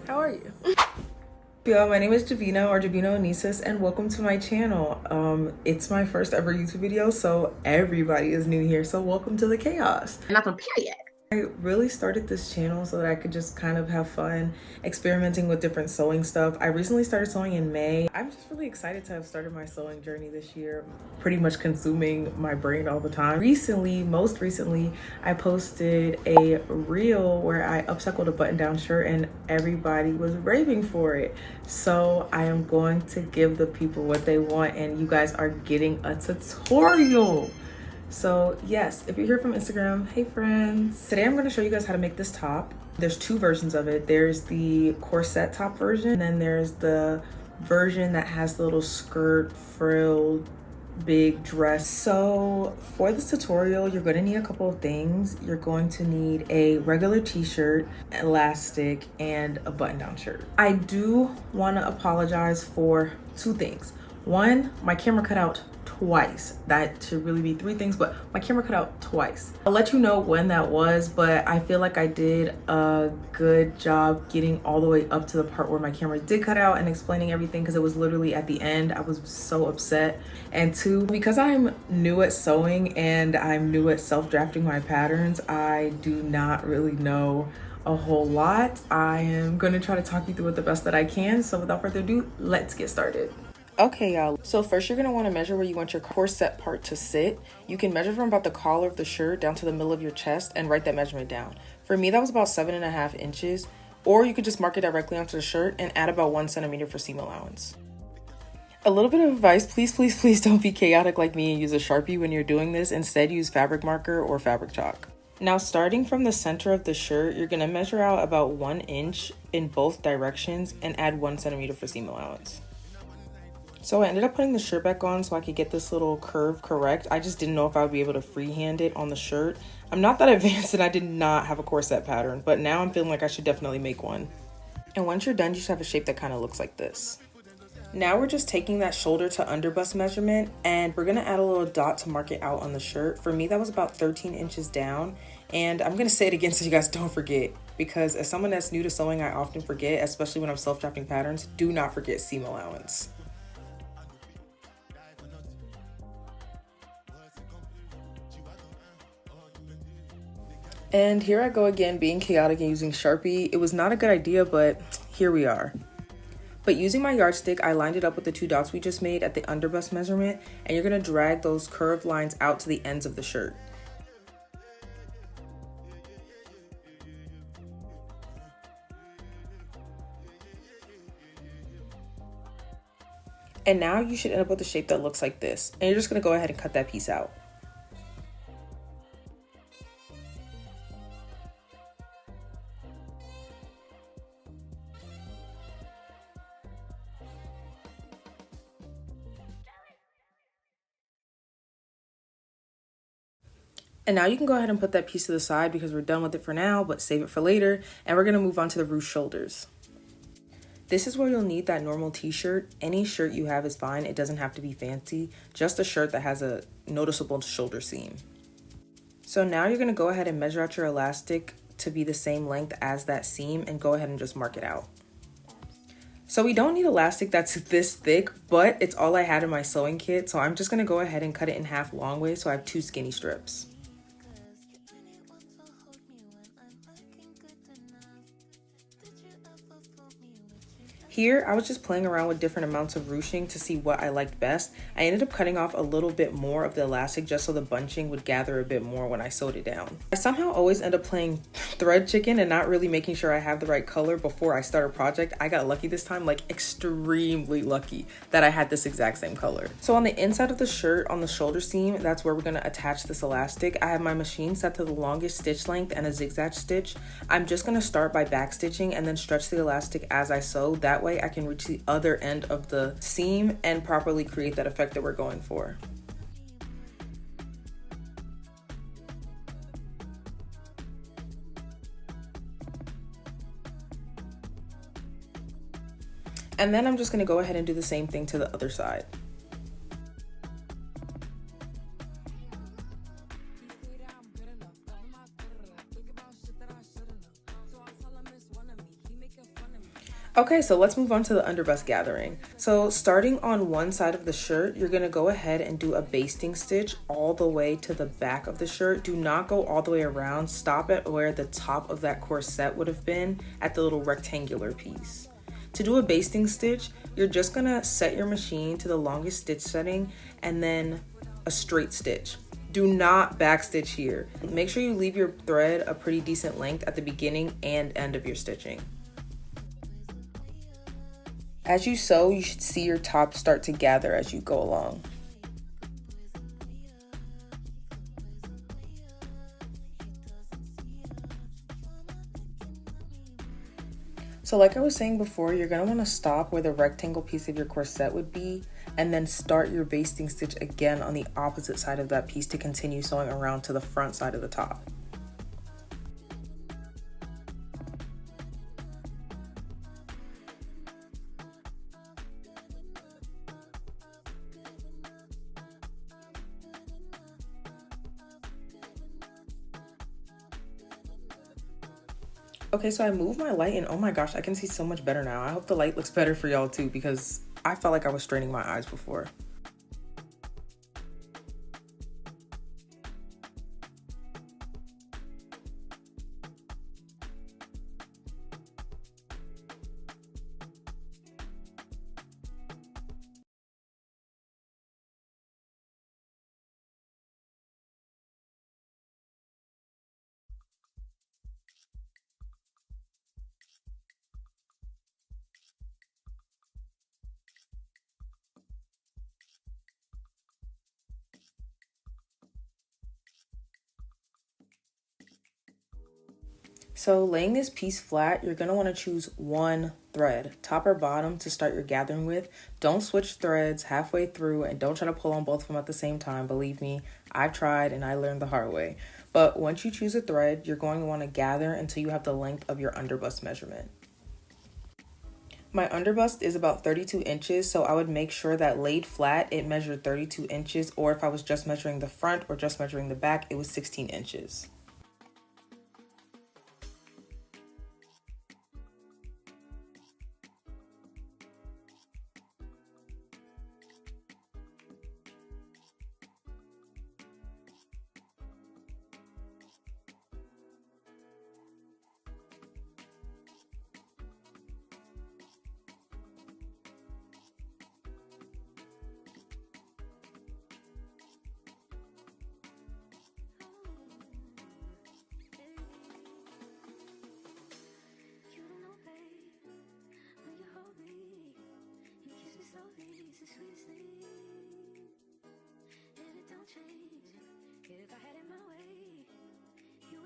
How are you? Yo, my name is Javina or Javina Onisis, and welcome to my channel. It's my first ever YouTube video, so everybody is new here. So welcome to the chaos. Nothing, period. I really started this channel so that I could just kind of have fun experimenting with different sewing stuff. I recently started sewing in May. I'm just really excited to have started my sewing journey this year, pretty much consuming my brain all the time. Most recently, I posted a reel where I upcycled a button-down shirt and everybody was raving for it. So I am going to give the people what they want, and you guys are getting a tutorial. So yes, if you're here from Instagram, hey friends. Today I'm going to show you guys how to make this top. There's two versions of it. There's the corset top version, and then there's the version that has the little skirt, frilled, big dress. So for this tutorial, you're going to need a couple of things. You're going to need a regular t-shirt, elastic, and a button-down shirt. I do want to apologize for two things. One, my camera cut out twice. That should really be three things, but my camera cut out twice. I'll let you know when that was, but I feel like I did a good job getting all the way up to the part where my camera did cut out and explaining everything, because it was literally at the end. I was so upset. And two, because I'm new at sewing and I'm new at self-drafting my patterns, I do not really know a whole lot. I am going to try to talk you through it the best that I can. So without further ado, let's get started. Okay, y'all. So first you're going to want to measure where you want your corset part to sit. You can measure from about the collar of the shirt down to the middle of your chest and write that measurement down. For me, that was about 7.5 inches, or you could just mark it directly onto the shirt and add about 1 centimeter for seam allowance. A little bit of advice, please don't be chaotic like me and use a Sharpie when you're doing this. Instead, use fabric marker or fabric chalk. Now, starting from the center of the shirt, you're going to measure out about 1 inch in both directions and add 1 centimeter for seam allowance. So I ended up putting the shirt back on so I could get this little curve correct. I just didn't know if I would be able to freehand it on the shirt. I'm not that advanced and I did not have a corset pattern, but now I'm feeling like I should definitely make one. And once you're done, you should have a shape that kind of looks like this. Now we're just taking that shoulder to underbust measurement, and we're gonna add a little dot to mark it out on the shirt. For me, that was about 13 inches down. And I'm gonna say it again so you guys don't forget, because as someone that's new to sewing, I often forget, especially when I'm self-drafting patterns. Do not forget seam allowance. And here I go again, being chaotic and using Sharpie. It was not a good idea, but here we are. But using my yardstick, I lined it up with the 2 dots we just made at the underbust measurement, and you're gonna drag those curved lines out to the ends of the shirt. And now you should end up with a shape that looks like this. And you're just gonna go ahead and cut that piece out. And now you can go ahead and put that piece to the side because we're done with it for now, but save it for later. And we're gonna move on to the ruched shoulders. This is where you'll need that normal t-shirt. Any shirt you have is fine. It doesn't have to be fancy. Just a shirt that has a noticeable shoulder seam. So now you're gonna go ahead and measure out your elastic to be the same length as that seam and go ahead and just mark it out. So we don't need elastic that's this thick, but it's all I had in my sewing kit. So I'm just gonna go ahead and cut it in half long ways so I have 2 skinny strips. Here, I was just playing around with different amounts of ruching to see what I liked best. I ended up cutting off a little bit more of the elastic just so the bunching would gather a bit more when I sewed it down. I somehow always end up playing thread chicken and not really making sure I have the right color before I start a project. I got lucky this time, like extremely lucky that I had this exact same color. So on the inside of the shirt, on the shoulder seam, that's where we're gonna attach this elastic. I have my machine set to the longest stitch length and a zigzag stitch. I'm just gonna start by back stitching and then stretch the elastic as I sew. That way I can reach the other end of the seam and properly create that effect that we're going for. And then I'm just gonna go ahead and do the same thing to the other side. Okay, so let's move on to the underbust gathering. So starting on one side of the shirt, you're gonna go ahead and do a basting stitch all the way to the back of the shirt. Do not go all the way around. Stop at where the top of that corset would have been at the little rectangular piece. To do a basting stitch, you're just gonna set your machine to the longest stitch setting and then a straight stitch. Do not backstitch here. Make sure you leave your thread a pretty decent length at the beginning and end of your stitching. As you sew, you should see your top start to gather as you go along. So like I was saying before, you're gonna wanna stop where the rectangle piece of your corset would be and then start your basting stitch again on the opposite side of that piece to continue sewing around to the front side of the top. Okay, so I moved my light and oh my gosh, I can see so much better now. I hope the light looks better for y'all too because I felt like I was straining my eyes before. So laying this piece flat, you're gonna wanna choose one thread, top or bottom, to start your gathering with. Don't switch threads halfway through and don't try to pull on both of them at the same time. Believe me, I've tried and I learned the hard way. But once you choose a thread, you're going to wanna gather until you have the length of your underbust measurement. My underbust is about 32 inches, so I would make sure that laid flat, it measured 32 inches, or if I was just measuring the front or just measuring the back, it was 16 inches.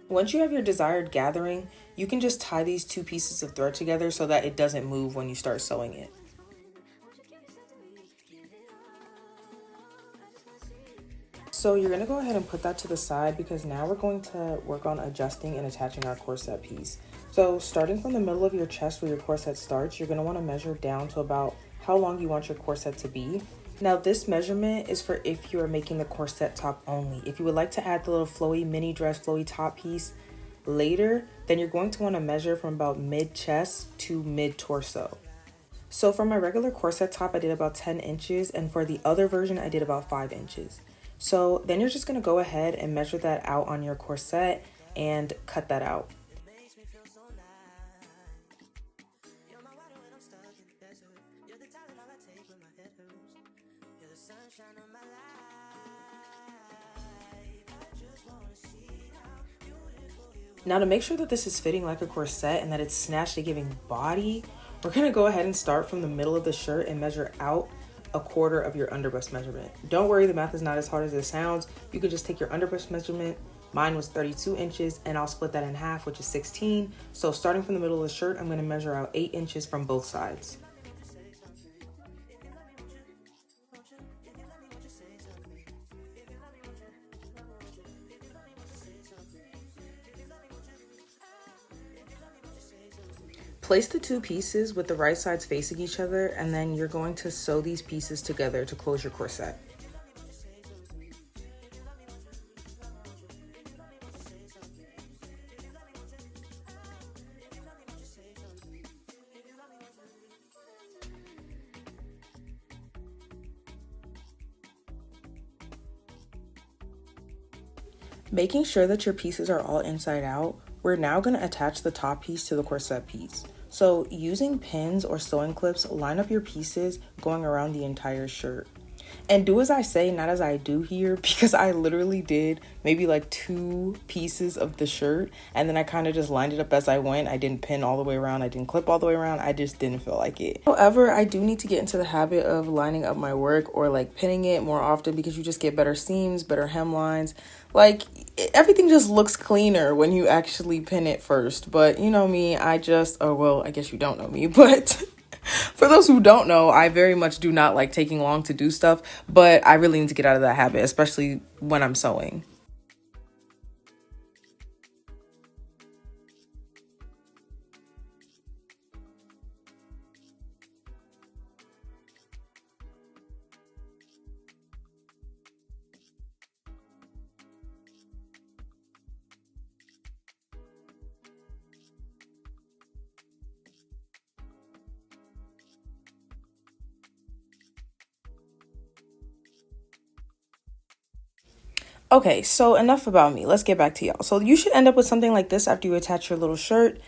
Once you have your desired gathering, you can just tie these two pieces of thread together so that it doesn't move when you start sewing it. So you're gonna go ahead and put that to the side because now we're going to work on adjusting and attaching our corset piece. So starting from the middle of your chest where your corset starts, you're gonna wanna measure down to about how long you want your corset to be. Now this measurement is for if you are making the corset top only. If you would like to add the little flowy mini dress, flowy top piece later, then you're going to wanna measure from about mid-chest to mid-torso. So for my regular corset top, I did about 10 inches, and for the other version, I did about 5 inches. So then you're just gonna go ahead and measure that out on your corset and cut that out. Now to make sure that this is fitting like a corset and that it's snatched and giving body, we're gonna go ahead and start from the middle of the shirt and measure out a quarter of your underbust measurement. Don't worry, the math is not as hard as it sounds. You could just take your underbust measurement. Mine was 32 inches and I'll split that in half, which is 16. So starting from the middle of the shirt, I'm gonna measure out 8 inches from both sides. Place the two pieces with the right sides facing each other, and then you're going to sew these pieces together to close your corset. Making sure that your pieces are all inside out, we're now going to attach the top piece to the corset piece. So using pins or sewing clips, line up your pieces going around the entire shirt. And do as I say, not as I do here, because I literally did maybe like 2 pieces of the shirt and then I kind of just lined it up as I went. I didn't pin all the way around. I didn't clip all the way around. I just didn't feel like it. However, I do need to get into the habit of lining up my work or like pinning it more often because you just get better seams, better hemlines. Like everything just looks cleaner when you actually pin it first. But you know me, I guess you don't know me, but for those who don't know, I very much do not like taking long to do stuff, but I really need to get out of that habit, especially when I'm sewing. Okay, so enough about me. Let's get back to y'all. So you should end up with something like this after you attach your little shirt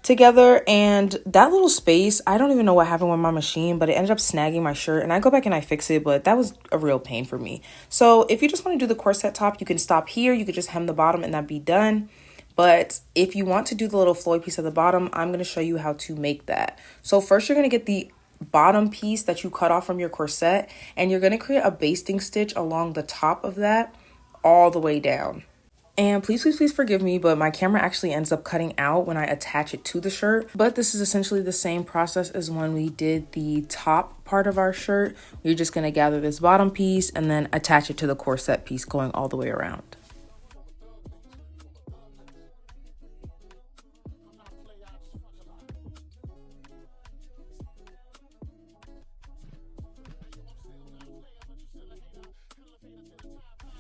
together, and that little space, I don't even know what happened with my machine, but it ended up snagging my shirt, and I go back and I fix it, but that was a real pain for me. So if you just want to do the corset top, you can stop here. You could just hem the bottom and that'd be done. But if you want to do the little floy piece at the bottom, I'm going to show you how to make that. So first you're going to get the bottom piece that you cut off from your corset, and you're going to create a basting stitch along the top of that all the way down. And please, please, please forgive me, but my camera actually ends up cutting out when I attach it to the shirt. But this is essentially the same process as when we did the top part of our shirt. You're just going to gather this bottom piece and then attach it to the corset piece going all the way around.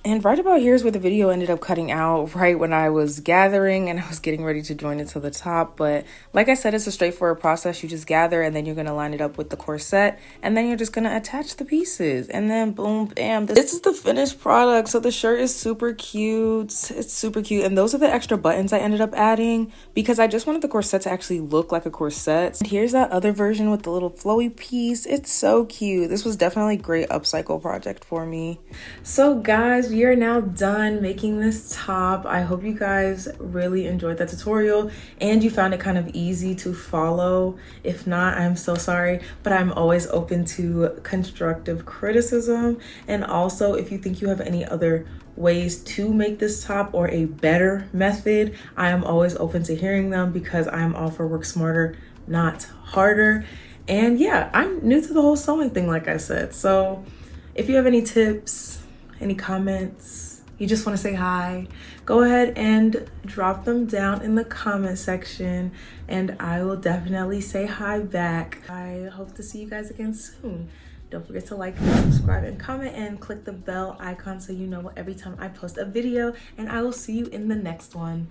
And right about here is where the video ended up cutting out, right when I was gathering and I was getting ready to join it to the top. But like I said, it's a straightforward process. You just gather and then you're going to line it up with the corset and then you're just going to attach the pieces and then boom, bam. This is the finished product. So the shirt is super cute. It's super cute. And those are the extra buttons I ended up adding because I just wanted the corset to actually look like a corset. And here's that other version with the little flowy piece. It's so cute. This was definitely a great upcycle project for me. So guys, we are now done making this top. I hope you guys really enjoyed that tutorial and you found it kind of easy to follow. If not, I'm so sorry, but I'm always open to constructive criticism. And also, if you think you have any other ways to make this top or a better method, I am always open to hearing them because I'm all for work smarter, not harder. And yeah, I'm new to the whole sewing thing, like I said. So if you have any tips, any comments, you just want to say hi, go ahead and drop them down in the comment section and I will definitely say hi back. I hope to see you guys again soon. Don't forget to like, subscribe, and comment, and click the bell icon so you know every time I post a video, and I will see you in the next one.